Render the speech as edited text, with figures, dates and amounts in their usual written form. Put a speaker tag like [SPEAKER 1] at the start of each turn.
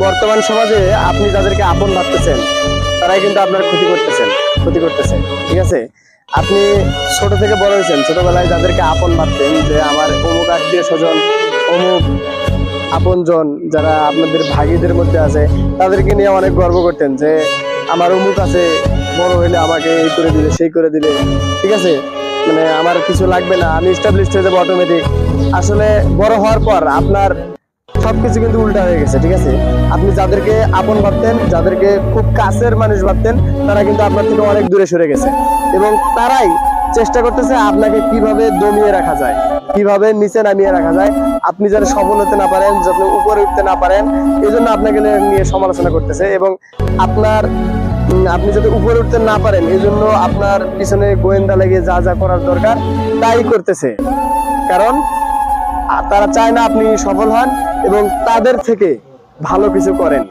[SPEAKER 1] বর্তমান সমাজে আপনি যাদেরকে আপন ভাবতেছেন তারাই কিন্তু আপনার ক্ষতি করতেছে, ঠিক আছে? আপনি ছোট থেকে বড় হয়েছেন, ছোটবেলায় যাদেরকে আপন ভাবতেন যে আমার অমুক আত্মীয় স্বজন, অমুক আপনজন যারা আপনাদের ভাগীদের মধ্যে আছে, তাদেরকে নিয়ে অনেক গর্ব করতেন যে আমার অমুক আছে, বড় হইলে আমাকে এই করে দিবে সেই করে দিবে, ঠিক আছে, মানে আমার কিছু লাগবে না, আমি এস্টাবলিশড হয়ে যাবো অটোমেটিক। আসলে বড় হওয়ার পর আপনার সবকিছু কিন্তু উল্টা হয়ে গেছে, ঠিক আছে? আপনি যাদেরকে আপন ভাবতেন, যাদেরকে খুব কাছের মানুষ ভাবতেন, তারা কিন্তু আপনার থেকে অনেক দূরে সরে গেছে এবং তারাই চেষ্টা করতেছে আপনাকে কিভাবে দমিয়ে রাখা যায়, কিভাবে নিচে নামিয়ে রাখা যায়, আপনি যেন সফল হতে না পারেন, যাতে উপরে উঠতে না পারেন, এই জন্য আপনাকে নিয়ে সমালোচনা করতেছে এবং আপনি যাতে উপরে উঠতে না পারেন এই জন্য আপনার পিছনে গোয়েন্দা লেগে যা যা করার দরকার তাই করতেছে। কারণ তারা চায় না আপনি সফল হন এবং তাদের থেকে ভালো কিছু করেন।